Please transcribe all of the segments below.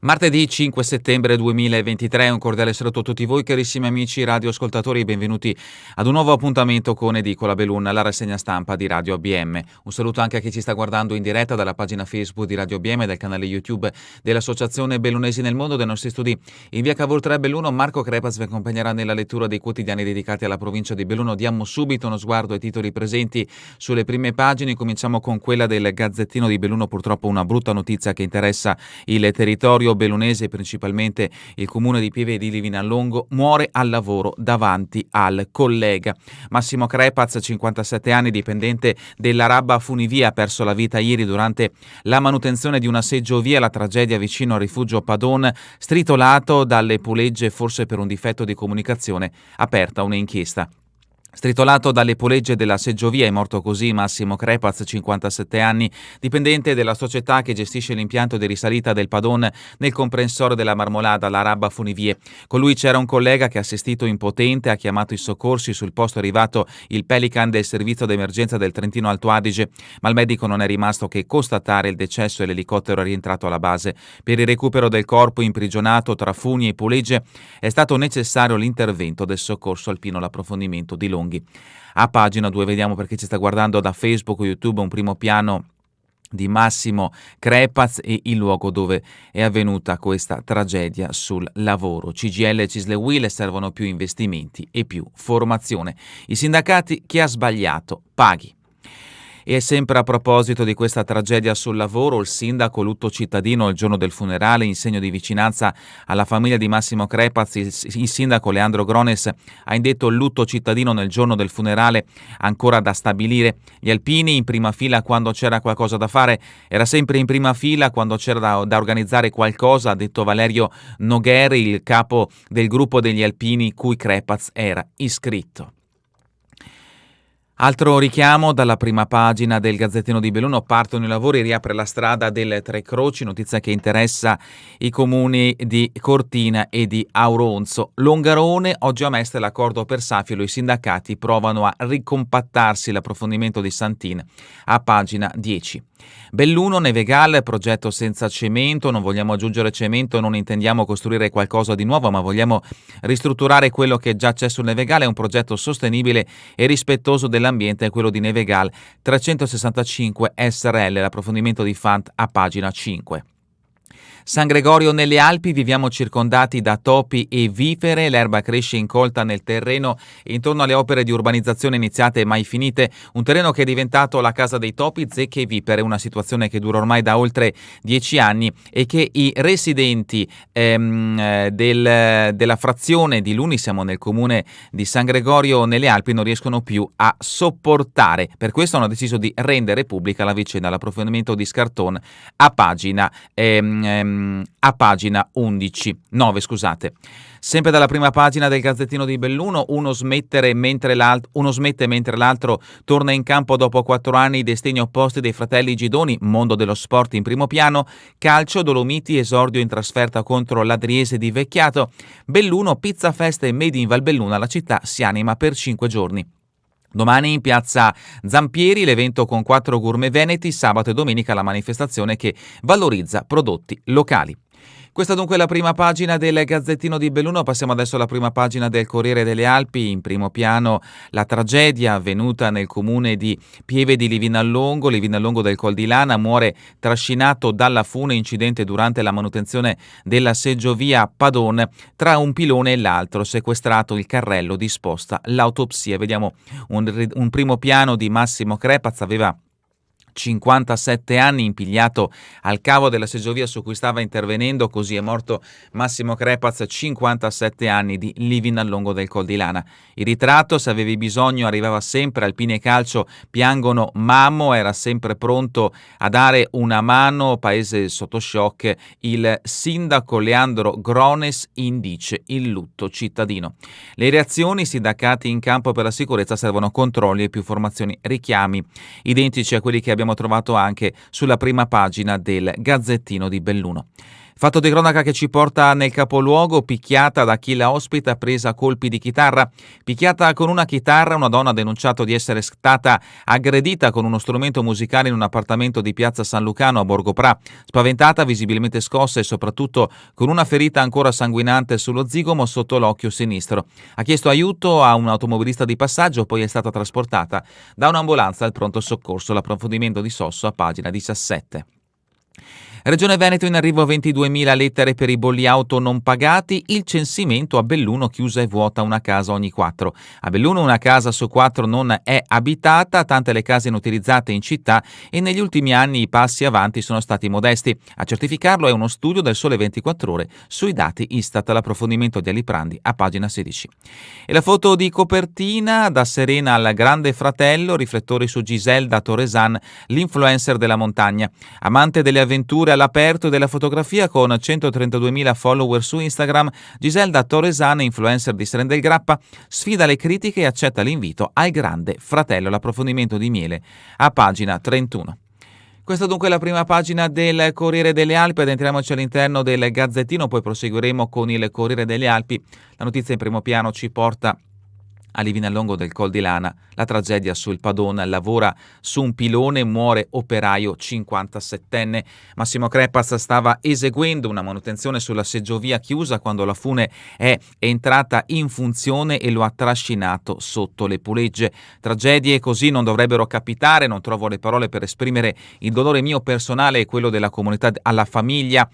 Martedì 5 settembre 2023, un cordiale saluto a tutti voi carissimi amici radioascoltatori e benvenuti ad un nuovo appuntamento con Edicola Belun, la rassegna stampa di Radio ABM. Un saluto anche a chi ci sta guardando in diretta dalla pagina Facebook di Radio ABM e dal canale YouTube dell'Associazione Bellunesi nel Mondo. Dai nostri studi in via Cavour 3 Belluno, Marco Crepaz vi accompagnerà nella lettura dei quotidiani dedicati alla provincia di Belluno. Diamo subito uno sguardo ai titoli presenti sulle prime pagine. Cominciamo con quella del Gazzettino di Belluno, purtroppo una brutta notizia che interessa il territorio bellunese, principalmente il comune di Pieve di Livinallongo. Muore al lavoro davanti al collega. Massimo Crepaz, 57 anni, dipendente della Rabba Funivia, ha perso la vita ieri durante la manutenzione di una seggiovia. La tragedia vicino al rifugio Padon, stritolato dalle pulegge, forse per un difetto di comunicazione, aperta un'inchiesta. Stritolato dalle pulegge della seggiovia è morto così Massimo Crepaz, 57 anni, dipendente della società che gestisce l'impianto di risalita del Padon nel comprensorio della Marmolada, la Rabba Funivie. Con lui c'era un collega che, assistito impotente, ha chiamato i soccorsi. Sul posto è arrivato il Pelican del servizio d'emergenza del Trentino Alto Adige, ma al medico non è rimasto che constatare il decesso e l'elicottero è rientrato alla base. Per il recupero del corpo imprigionato tra funi e pulegge è stato necessario l'intervento del soccorso alpino, l'approfondimento di Longhi. A pagina 2 vediamo, per chi ci sta guardando da Facebook o YouTube, un primo piano di Massimo Crepaz e il luogo dove è avvenuta questa tragedia sul lavoro. CGIL e Cisle Uil servono più investimenti e più formazione. I sindacati: chi ha sbagliato paghi. E sempre a proposito di questa tragedia sul lavoro, il sindaco lutto cittadino il giorno del funerale. In segno di vicinanza alla famiglia di Massimo Crepaz, il sindaco Leandro Grones ha indetto il lutto cittadino nel giorno del funerale, ancora da stabilire. Gli alpini in prima fila quando c'era qualcosa da fare, era sempre in prima fila quando c'era da organizzare qualcosa, ha detto Valerio Nogheri, il capo del gruppo degli alpini cui Crepaz era iscritto. Altro richiamo dalla prima pagina del Gazzettino di Belluno: partono i lavori, riapre la strada delle Tre Croci, notizia che interessa i comuni di Cortina e di Auronzo. Longarone, oggi a Mestre l'accordo per Safilo, i sindacati provano a ricompattarsi. L'approfondimento di Santin a pagina 10. Belluno, Nevegal, progetto senza cemento. Non vogliamo aggiungere cemento, non intendiamo costruire qualcosa di nuovo, ma vogliamo ristrutturare quello che già c'è sul Nevegal. È un progetto sostenibile e rispettoso dell'ambiente, è quello di Nevegal 365 SRL. L'approfondimento di Fant a pagina 5. San Gregorio nelle Alpi, viviamo circondati da topi e vipere, l'erba cresce incolta nel terreno intorno alle opere di urbanizzazione iniziate e mai finite, un terreno che è diventato la casa dei topi, zecche e vipere, una situazione che dura ormai da oltre 10 anni e che i residenti della frazione di Luni, siamo nel comune di San Gregorio nelle Alpi, non riescono più a sopportare. Per questo hanno deciso di rendere pubblica la vicenda. L'approfondimento di Scarton a pagina 9. Sempre dalla prima pagina del Gazzettino di Belluno, uno smette mentre l'altro torna in campo dopo 4 anni. I destini opposti dei fratelli Gidoni, mondo dello sport in primo piano. Calcio, Dolomiti, esordio in trasferta contro l'Adriese di Vecchiato. Belluno, pizza festa e Made in Valbelluna, la città si anima per 5 giorni. Domani in piazza Zampieri l'evento con 4 gourmet veneti, sabato e domenica la manifestazione che valorizza prodotti locali. Questa dunque è la prima pagina del Gazzettino di Belluno. Passiamo adesso alla prima pagina del Corriere delle Alpi. In primo piano la tragedia avvenuta nel comune di Pieve di Livinallongo del Col di Lana. Muore trascinato dalla fune, incidente durante la manutenzione della seggiovia Padon, tra un pilone e l'altro, sequestrato il carrello, disposta l'autopsia. Vediamo un primo piano di Massimo Crepaz, aveva 57 anni, impigliato al cavo della seggiovia su cui stava intervenendo. Così è morto Massimo Crepaz, 57 anni, di Livinallongo del Col di Lana. Il ritratto: se avevi bisogno arrivava sempre, alpini e calcio piangono Mammo, era sempre pronto a dare una mano, paese sotto shock, il sindaco Leandro Grones indice il lutto cittadino. Le reazioni: sindacati in campo per la sicurezza, servono controlli e più formazioni, richiami identici a quelli che abbiamo trovato anche sulla prima pagina del Gazzettino di Belluno. Fatto di cronaca che ci porta nel capoluogo, picchiata da chi la ospita presa a colpi di chitarra. Picchiata con una chitarra, una donna ha denunciato di essere stata aggredita con uno strumento musicale in un appartamento di Piazza San Lucano a Borgo Pra. Spaventata, visibilmente scossa e soprattutto con una ferita ancora sanguinante sullo zigomo sotto l'occhio sinistro. Ha chiesto aiuto a un automobilista di passaggio, poi è stata trasportata da un'ambulanza al pronto soccorso. L'approfondimento di Sosso a pagina 17. Regione Veneto, in arrivo 22.000 lettere per i bolli auto non pagati. Il censimento: a Belluno chiusa e vuota una casa ogni 4. A Belluno una casa su 4 non è abitata, tante le case inutilizzate in città e negli ultimi anni i passi avanti sono stati modesti. A certificarlo è uno studio del Sole 24 Ore sui dati Istat. L'approfondimento di Aliprandi a pagina 16. E la foto di copertina: da Serena al Grande Fratello, riflettori su Giselda Toresan, l'influencer della montagna. Amante delle avventure all'aperto e della fotografia, con 132.000 follower su Instagram, Giselda Toresan, influencer di Seren del Grappa, sfida le critiche e accetta l'invito al Grande Fratello. L'approfondimento di Miele a pagina 31. Questa dunque è la prima pagina del Corriere delle Alpi. Addentriamoci all'interno del Gazzettino, poi proseguiremo con il Corriere delle Alpi. La notizia in primo piano ci porta a Livinallongo del Col di Lana, la tragedia sul Padon, lavora su un pilone, muore operaio 57enne. Massimo Crepaz stava eseguendo una manutenzione sulla seggiovia chiusa quando la fune è entrata in funzione e lo ha trascinato sotto le pulegge. Tragedie così non dovrebbero capitare, non trovo le parole per esprimere il dolore mio personale e quello della comunità alla famiglia.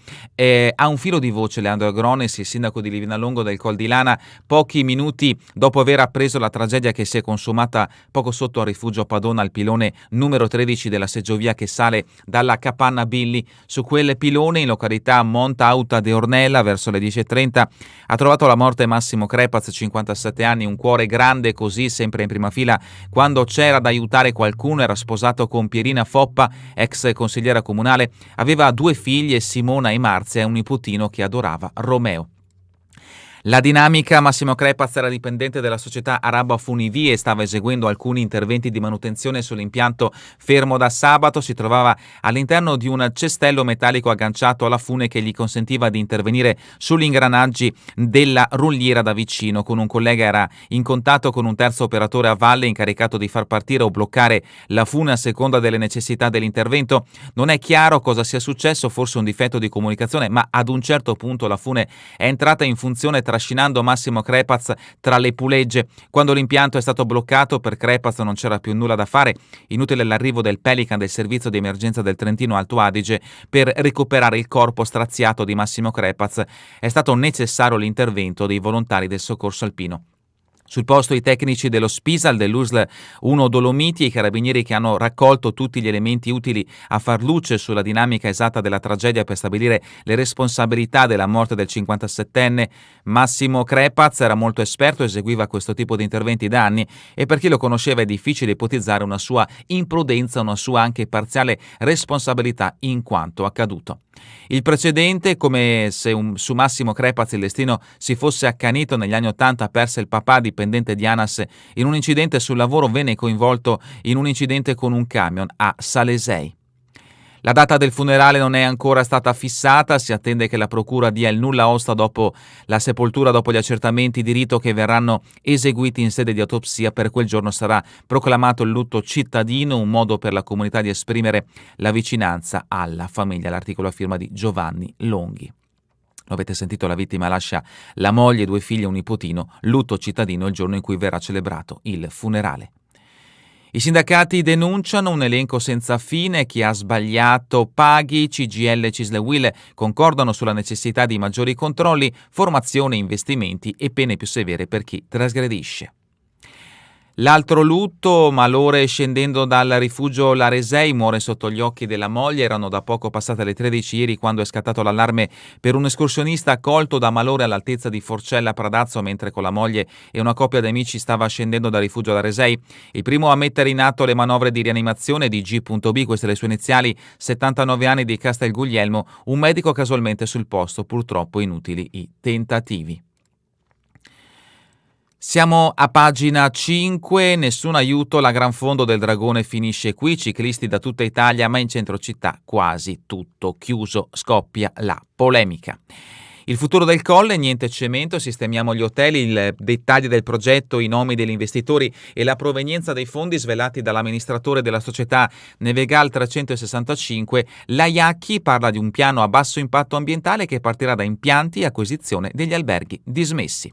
Ha un filo di voce Leandro Agrones, il sindaco di Livinallongo del Col di Lana, pochi minuti dopo aver appreso la tragedia che si è consumata poco sotto al rifugio Padona, al pilone numero 13 della seggiovia che sale dalla Capanna Billi. Su quel pilone, in località Monta Auta de Ornella, verso le 10.30, ha trovato la morte Massimo Crepaz, 57 anni, un cuore grande così, sempre in prima fila quando c'era da aiutare qualcuno. Era sposato con Pierina Foppa, ex consigliera comunale, aveva 2 figlie, Simona e Marzia, e un nipotino che adorava, Romeo. La dinamica: Massimo Crepaz era dipendente della società Araba Funivie e stava eseguendo alcuni interventi di manutenzione sull'impianto fermo da sabato. Si trovava all'interno di un cestello metallico agganciato alla fune che gli consentiva di intervenire sugli ingranaggi della rulliera da vicino. Con un collega era in contatto con un terzo operatore a valle incaricato di far partire o bloccare la fune a seconda delle necessità dell'intervento. Non è chiaro cosa sia successo, forse un difetto di comunicazione, ma ad un certo punto la fune è entrata in funzione trascinando Massimo Crepaz tra le pulegge. Quando l'impianto è stato bloccato, per Crepaz non c'era più nulla da fare. Inutile l'arrivo del Pelican, del servizio di emergenza del Trentino Alto Adige, per recuperare il corpo straziato di Massimo Crepaz. È stato necessario l'intervento dei volontari del soccorso alpino. Sul posto i tecnici dello Spisal, dell'USL 1 Dolomiti e i carabinieri che hanno raccolto tutti gli elementi utili a far luce sulla dinamica esatta della tragedia per stabilire le responsabilità della morte del 57enne. Massimo Crepaz era molto esperto, eseguiva questo tipo di interventi da anni e per chi lo conosceva è difficile ipotizzare una sua imprudenza, una sua anche parziale responsabilità in quanto accaduto. Il precedente: come se su Massimo Crepaz il destino si fosse accanito negli anni '80, perse il papà, dipendente di ANAS, in un incidente sul lavoro, venne coinvolto in un incidente con un camion a Salesei. La data del funerale non è ancora stata fissata, si attende che la procura dia il nulla osta dopo la sepoltura, dopo gli accertamenti di rito che verranno eseguiti in sede di autopsia. Per quel giorno sarà proclamato il lutto cittadino, un modo per la comunità di esprimere la vicinanza alla famiglia. L'articolo a firma di Giovanni Longhi. Lo avete sentito, la vittima lascia la moglie, 2 figli e un nipotino. Lutto cittadino il giorno in cui verrà celebrato il funerale. I sindacati denunciano un elenco senza fine: chi ha sbagliato paghi. CGIL e Cisle Uil concordano sulla necessità di maggiori controlli, formazione, investimenti e pene più severe per chi trasgredisce. L'altro lutto: Malore scendendo dal rifugio Laresei, muore sotto gli occhi della moglie. Erano da poco passate le 13 ieri quando è scattato l'allarme per un escursionista colto da malore all'altezza di Forcella Pradazzo mentre con la moglie e una coppia di amici stava scendendo dal rifugio Laresei. Il primo a mettere in atto le manovre di rianimazione di G.B, queste le sue iniziali, 79 anni, di Castel Guglielmo, un medico casualmente sul posto. Purtroppo inutili i tentativi. Siamo a pagina 5, nessun aiuto, la Gran Fondo del Dragone finisce qui, ciclisti da tutta Italia, ma in centro città quasi tutto chiuso, scoppia la polemica. Il futuro del Colle, niente cemento, sistemiamo gli hotel, i dettagli del progetto, i nomi degli investitori e la provenienza dei fondi svelati dall'amministratore della società Nevegal 365, la Iacchi parla di un piano a basso impatto ambientale che partirà da impianti e acquisizione degli alberghi dismessi.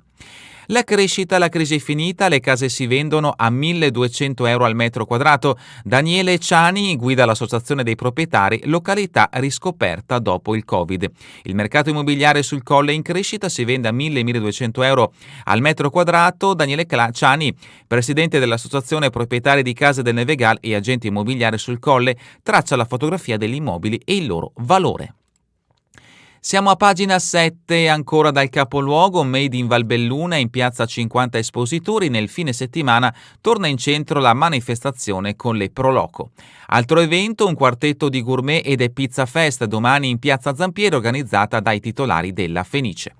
La crescita, la crisi è finita, le case si vendono a 1.200 euro al metro quadrato. Daniele Ciani guida l'associazione dei proprietari, località riscoperta dopo il Covid. Il mercato immobiliare sul Colle in crescita, si vende a 1.000-1.200 euro al metro quadrato. Daniele Ciani, presidente dell'associazione proprietari di case del Nevegal e agente immobiliare sul Colle, traccia la fotografia degli immobili e il loro valore. Siamo a pagina 7, ancora dal capoluogo, Made in Valbelluna, in piazza 50 espositori, nel fine settimana torna in centro la manifestazione con le Proloco. Altro evento, un quartetto di gourmet ed è Pizza Fest, domani in piazza Zampieri, organizzata dai titolari della Fenice.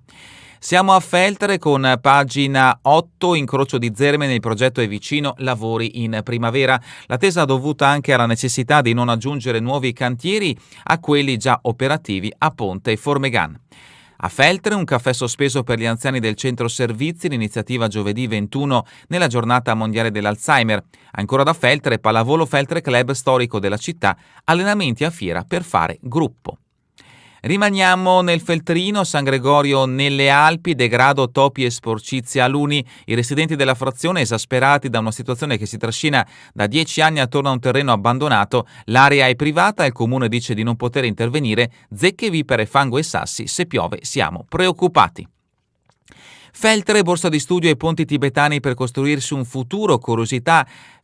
Siamo a Feltre con pagina 8, incrocio di Zermene, il progetto è vicino, lavori in primavera. L'attesa dovuta anche alla necessità di non aggiungere nuovi cantieri a quelli già operativi a Ponte e Formegan. A Feltre un caffè sospeso per gli anziani del centro servizi, l'iniziativa giovedì 21 nella giornata mondiale dell'Alzheimer. Ancora da Feltre, pallavolo Feltre Club storico della città, allenamenti a fiera per fare gruppo. Rimaniamo nel Feltrino, San Gregorio nelle Alpi, degrado, topi e sporcizia a Luni. I residenti della frazione, esasperati da una situazione che si trascina da 10 anni attorno a un terreno abbandonato, l'area è privata, il comune dice di non poter intervenire, zecche, vipere, fango e sassi, se piove siamo preoccupati. Feltre, borsa di studio e ponti tibetani per costruirsi un futuro,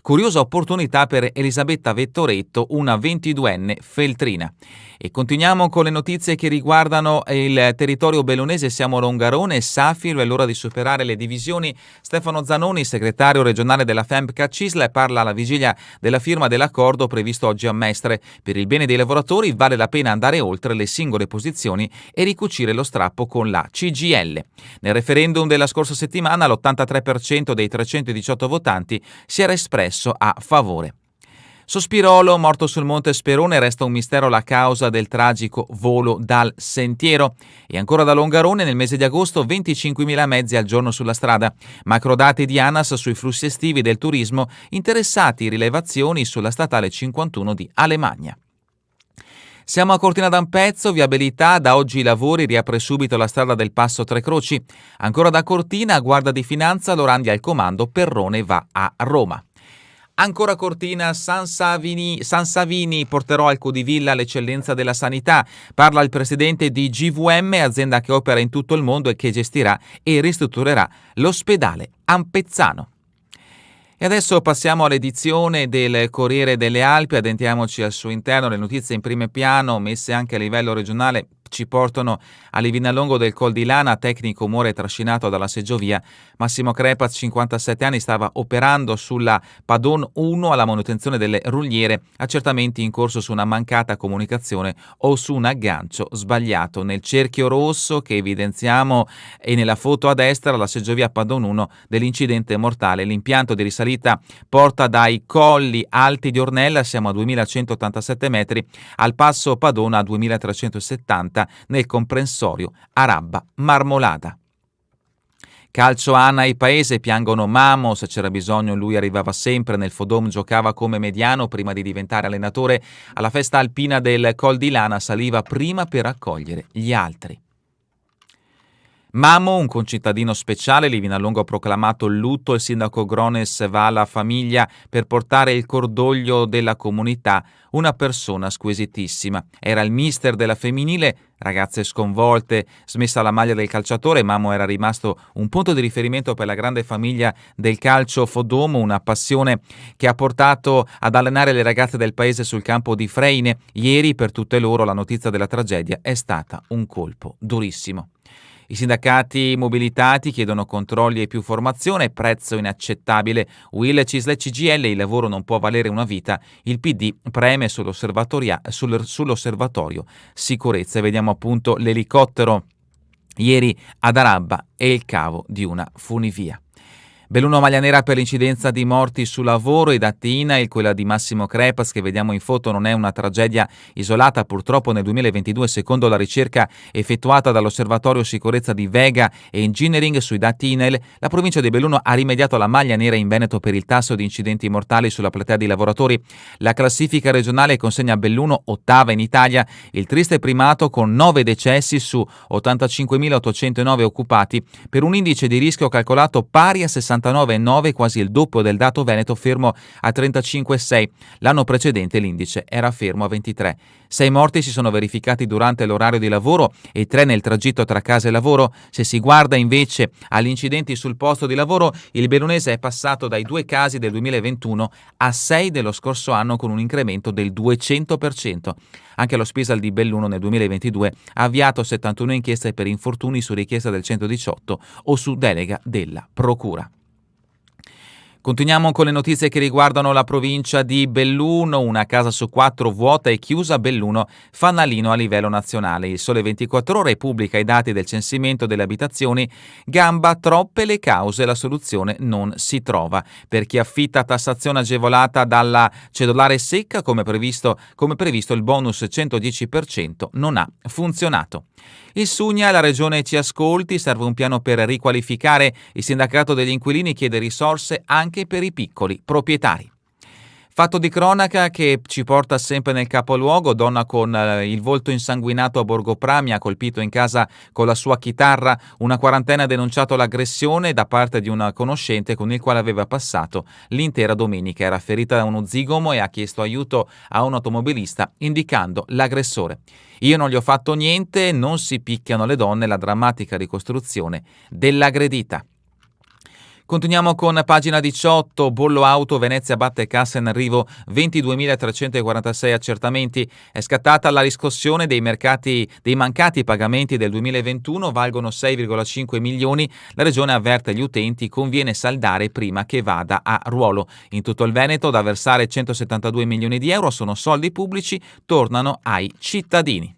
curiosa opportunità per Elisabetta Vettoretto, una 22enne feltrina. E continuiamo con le notizie che riguardano il territorio bellunese. Siamo a Longarone, Safilo, è l'ora di superare le divisioni. Stefano Zanoni, segretario regionale della FEMPCA CISL, parla alla vigilia della firma dell'accordo previsto oggi a Mestre. Per il bene dei lavoratori vale la pena andare oltre le singole posizioni e ricucire lo strappo con la CGIL. Nel referendum della scorsa settimana l'83% dei 318 votanti si era espresso a favore. Sospirolo, morto sul Monte Sperone, resta un mistero la causa del tragico volo dal sentiero. E ancora da Longarone, nel mese di agosto 25.000 mezzi al giorno sulla strada. Macrodati di ANAS sui flussi estivi del turismo, interessati rilevazioni sulla statale 51 di Alemagna. Siamo a Cortina d'Ampezzo, viabilità, da oggi i lavori, riapre subito la strada del Passo Tre Croci. Ancora da Cortina, Guardia di Finanza, Lorandi al comando, Perrone va a Roma. Ancora Cortina, San Savini porterò al Codivilla l'eccellenza della sanità. Parla il presidente di GVM, azienda che opera in tutto il mondo e che gestirà e ristrutturerà l'ospedale Ampezzano. E adesso passiamo all'edizione del Corriere delle Alpi, addentriamoci al suo interno. Le notizie in primo piano, messe anche a livello regionale, ci portano a Livinallongo del Col di Lana, tecnico muore trascinato dalla seggiovia. Massimo Crepaz, 57 anni, stava operando sulla Padon 1 alla manutenzione delle rugliere, accertamenti in corso su una mancata comunicazione o su un aggancio sbagliato. Nel cerchio rosso che evidenziamo e nella foto a destra la seggiovia Padon 1 dell'incidente mortale. L'impianto di risalita porta dai colli alti di Ornella, siamo a 2187 metri, al passo Padona a 2370 nel comprensorio Arabba Marmolada. Calcio Anai Paese, piangono Mamo, se c'era bisogno lui arrivava sempre, nel Fodom giocava come mediano prima di diventare allenatore, alla festa alpina del Col di Lana saliva prima per accogliere gli altri. Mamo, un concittadino speciale, Livinallongo ha proclamato il lutto, il sindaco Grones va alla famiglia per portare il cordoglio della comunità, una persona squisitissima. Era il mister della femminile, ragazze sconvolte, smessa la maglia del calciatore, Mamo era rimasto un punto di riferimento per la grande famiglia del calcio Fodomo, una passione che ha portato ad allenare le ragazze del paese sul campo di Freine. Ieri per tutte loro la notizia della tragedia è stata un colpo durissimo. I sindacati mobilitati chiedono controlli e più formazione, prezzo inaccettabile. UIL, CISL e CGIL, il lavoro non può valere una vita. Il PD preme sull'osservatorio sicurezza. E vediamo appunto l'elicottero ieri ad Arabba e il cavo di una funivia. Belluno maglia nera per l'incidenza di morti sul lavoro e dati INAIL, quella di Massimo Crepas che vediamo in foto non è una tragedia isolata. Purtroppo nel 2022, secondo la ricerca effettuata dall'Osservatorio Sicurezza di Vega e Engineering sui dati INAIL, la provincia di Belluno ha rimediato alla maglia nera in Veneto per il tasso di incidenti mortali sulla platea di lavoratori. La classifica regionale consegna a Belluno, ottava in Italia, il triste primato con 9 decessi su 85.809 occupati, per un indice di rischio calcolato pari a 69,9, quasi il doppio del dato veneto fermo a 35,6. L'anno precedente l'indice era fermo a 23. 6 morti si sono verificati durante l'orario di lavoro e 3 nel tragitto tra casa e lavoro. Se si guarda invece agli incidenti sul posto di lavoro, il bellunese è passato dai 2 casi del 2021 a 6 dello scorso anno, con un incremento del 200%. Anche l'Ospital di Belluno nel 2022 ha avviato 71 inchieste per infortuni su richiesta del 118 o su delega della Procura. Continuiamo con le notizie che riguardano la provincia di Belluno. Una casa su 4 vuota e chiusa a Belluno, fanalino a livello nazionale. Il Sole 24 Ore pubblica i dati del censimento delle abitazioni. Gamba, troppe le cause, la soluzione non si trova. Per chi affitta, tassazione agevolata dalla cedolare secca, come previsto il bonus 110% non ha funzionato. Il Sugna, la regione ci ascolti, serve un piano per riqualificare. Il sindacato degli inquilini chiede risorse anche per i piccoli proprietari. Fatto di cronaca che ci porta sempre nel capoluogo. Donna con il volto insanguinato a Borgo Prami ha colpito in casa con la sua chitarra. Una quarantena ha denunciato l'aggressione da parte di una conoscente con il quale aveva passato l'intera domenica. Era ferita da uno zigomo e ha chiesto aiuto a un automobilista indicando l'aggressore. Io non gli ho fatto niente, non si picchiano le donne, la drammatica ricostruzione dell'aggredita. Continuiamo con pagina 18, bollo auto, Venezia batte cassa in arrivo, 22.346 accertamenti. È scattata la riscossione dei mancati pagamenti del 2021, valgono 6,5 milioni. La regione avverte gli utenti, conviene saldare prima che vada a ruolo. In tutto il Veneto da versare 172 milioni di euro, sono soldi pubblici, tornano ai cittadini.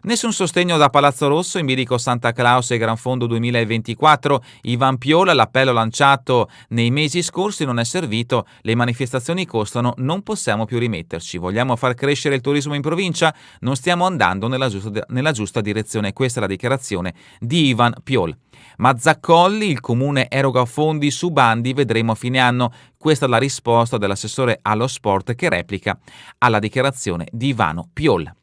Nessun sostegno da Palazzo Rosso in bilico Santa Claus e Gran Fondo 2024. Ivan Piola, l'appello lanciato nei mesi scorsi non è servito, le manifestazioni costano, non possiamo più rimetterci. Vogliamo far crescere il turismo in provincia? Non stiamo andando nella giusta direzione. Questa è la dichiarazione di Ivan Piola. Mazzaccolli, il comune eroga fondi su bandi, vedremo a fine anno. Questa è la risposta dell'assessore allo sport che replica alla dichiarazione di Ivano Piola.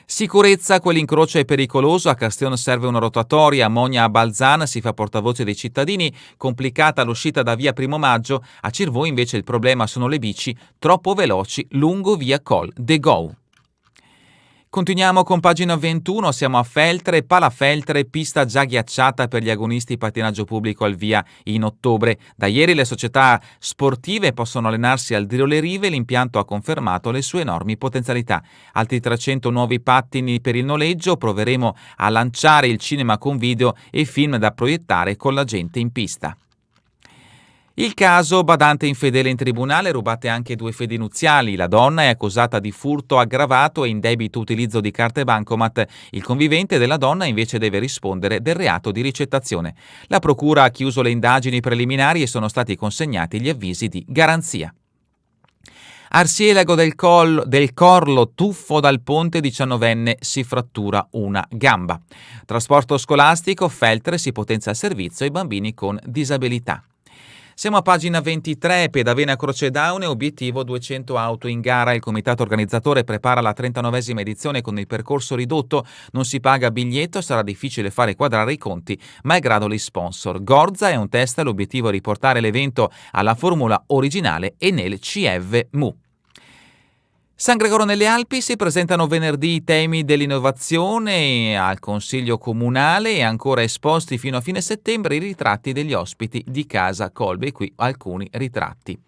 Sicurezza, quell'incrocio è pericoloso, a Castione serve una rotatoria, a Mogna a Balzana si fa portavoce dei cittadini, complicata l'uscita da via Primo Maggio, a Cirvò invece il problema sono le bici troppo veloci lungo via Col de Gou. Continuiamo con pagina 21, siamo a Feltre, Palafeltre, pista già ghiacciata per gli agonisti pattinaggio pubblico al via in ottobre. Da ieri le società sportive possono allenarsi al Drio Le Rive, l'impianto ha confermato le sue enormi potenzialità. Altri 300 nuovi pattini per il noleggio, proveremo a lanciare il cinema con video e film da proiettare con la gente in pista. Il caso badante infedele in tribunale, rubate anche 2 fedi nuziali. La donna è accusata di furto aggravato e indebito utilizzo di carte bancomat. Il convivente della donna invece deve rispondere del reato di ricettazione. La procura ha chiuso le indagini preliminari e sono stati consegnati gli avvisi di garanzia. Arsielago del Corlo, tuffo dal ponte, 19enne si frattura una gamba. Trasporto scolastico, Feltre si potenzia il servizio ai bambini con disabilità. Siamo a pagina 23, Pedavena Crocedaune, obiettivo 200 auto in gara. Il comitato organizzatore prepara la 39esima edizione con il percorso ridotto, non si paga biglietto, sarà difficile fare quadrare i conti, ma è grado gli sponsor. Gorza è un test, l'obiettivo è riportare l'evento alla formula originale e nel CFMU. San Gregoro nelle Alpi si presentano venerdì i temi dell'innovazione al Consiglio Comunale e ancora esposti fino a fine settembre i ritratti degli ospiti di Casa Colbe, qui alcuni ritratti.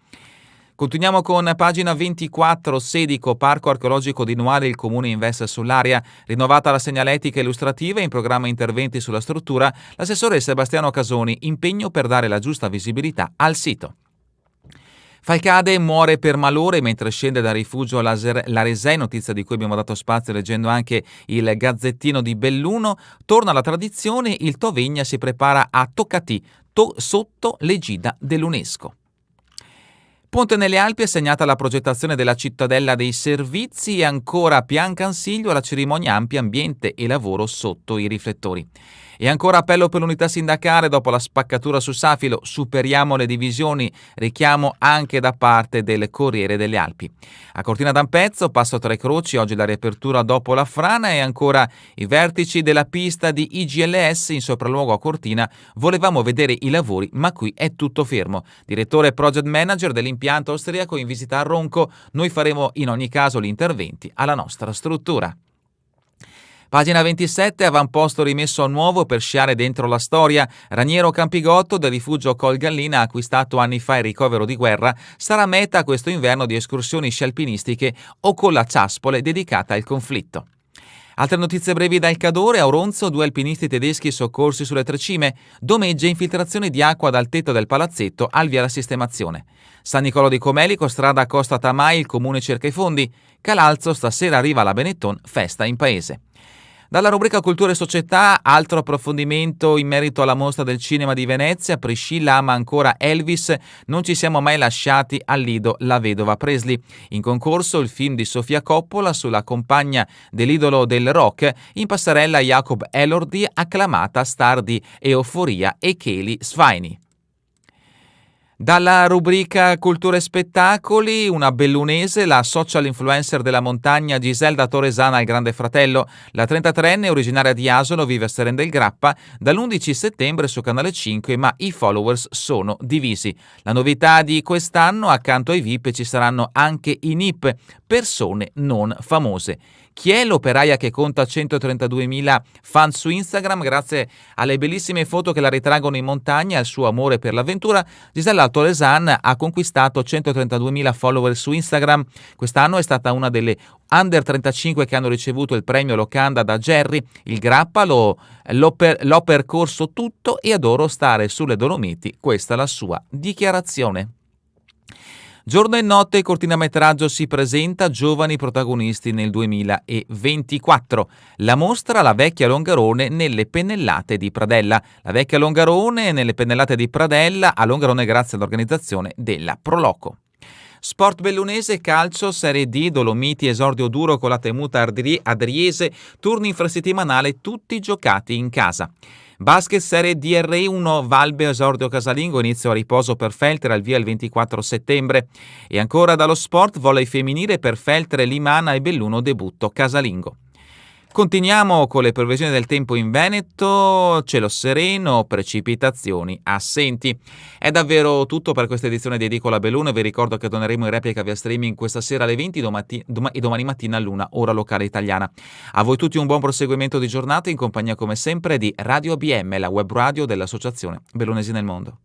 Continuiamo con pagina 24, Sedico, Parco Archeologico di Nuale, il Comune investe sull'area, rinnovata la segnaletica illustrativa e in programma interventi sulla struttura, l'assessore Sebastiano Casoni, impegno per dare la giusta visibilità al sito. Falcade muore per malore mentre scende dal rifugio Laresei, notizia di cui abbiamo dato spazio leggendo anche il Gazzettino di Belluno. Torna la tradizione, il Tovegna si prepara a Toccatì, sotto l'egida dell'UNESCO. Ponte nelle Alpi è segnata la progettazione della cittadella dei servizi e ancora a Piancansiglio la cerimonia ampia ambiente e lavoro sotto i riflettori. E ancora appello per l'unità sindacale dopo la spaccatura su Safilo, superiamo le divisioni, richiamo anche da parte del Corriere delle Alpi. A Cortina d'Ampezzo, Passo Tre Croci, oggi la riapertura dopo la frana e ancora i vertici della pista di IGLS in sopralluogo a Cortina, volevamo vedere i lavori ma qui è tutto fermo. Direttore project manager dell'impianto austriaco in visita a Ronco, noi faremo in ogni caso gli interventi alla nostra struttura. Pagina 27, avamposto rimesso a nuovo per sciare dentro la storia. Raniero Campigotto del rifugio Col Gallina, acquistato anni fa in ricovero di guerra, sarà meta questo inverno di escursioni sci alpinistiche o con la Ciaspole dedicata al conflitto. Altre notizie brevi dal Cadore. A Oronzo 2 alpinisti tedeschi soccorsi sulle 3 cime. Domeggia infiltrazione di acqua dal tetto del palazzetto al via la sistemazione. San Nicolò di Comelico, strada Costa Tamai, il comune cerca i fondi. Calalzo, stasera arriva la Benetton, festa in paese. Dalla rubrica Cultura e Società, altro approfondimento in merito alla mostra del cinema di Venezia. Priscilla ama ancora Elvis, non ci siamo mai lasciati al Lido, la vedova Presley. In concorso il film di Sofia Coppola sulla compagna dell'idolo del rock, in passerella Jacob Elordi, acclamata star di Euforia, e Kelly Svaini. Dalla rubrica Cultura e Spettacoli, una bellunese, la social influencer della montagna Giselda Torresana al Grande Fratello. La 33enne, originaria di Asolo, vive a Seren del Grappa dall'11 settembre su Canale 5, ma i followers sono divisi. La novità di quest'anno, accanto ai VIP ci saranno anche i NIP, persone non famose. Chi è l'operaia che conta 132.000 fan su Instagram? Grazie alle bellissime foto che la ritraggono in montagna e al suo amore per l'avventura, Gisella Torresan ha conquistato 132.000 follower su Instagram. Quest'anno è stata una delle under 35 che hanno ricevuto il premio Locanda da Jerry. Il Grappa l'ho percorso tutto e adoro stare sulle Dolomiti. Questa è la sua dichiarazione. Giorno e notte, cortometraggio si presenta, giovani protagonisti nel 2024. La mostra La vecchia Longarone nelle pennellate di Pradella. La vecchia Longarone nelle pennellate di Pradella, a Longarone grazie all'organizzazione della Proloco. Sport bellunese, calcio, Serie D, Dolomiti, esordio duro con la temuta Adriese, turni infrasettimanale tutti giocati in casa. Basket Serie DR1, Valbe, esordio casalingo, inizio a riposo per Feltre, al via il 24 settembre. E ancora dallo sport, volley femminile per Feltre, Limana e Belluno, debutto casalingo. Continuiamo con le previsioni del tempo in Veneto, cielo sereno, precipitazioni assenti. È davvero tutto per questa edizione di Edicola Belluno. Vi ricordo che torneremo in replica via streaming questa sera alle 20 e domani mattina all'1 ora locale italiana. A voi tutti un buon proseguimento di giornata in compagnia come sempre di Radio ABM, la web radio dell'Associazione Bellunesi nel Mondo.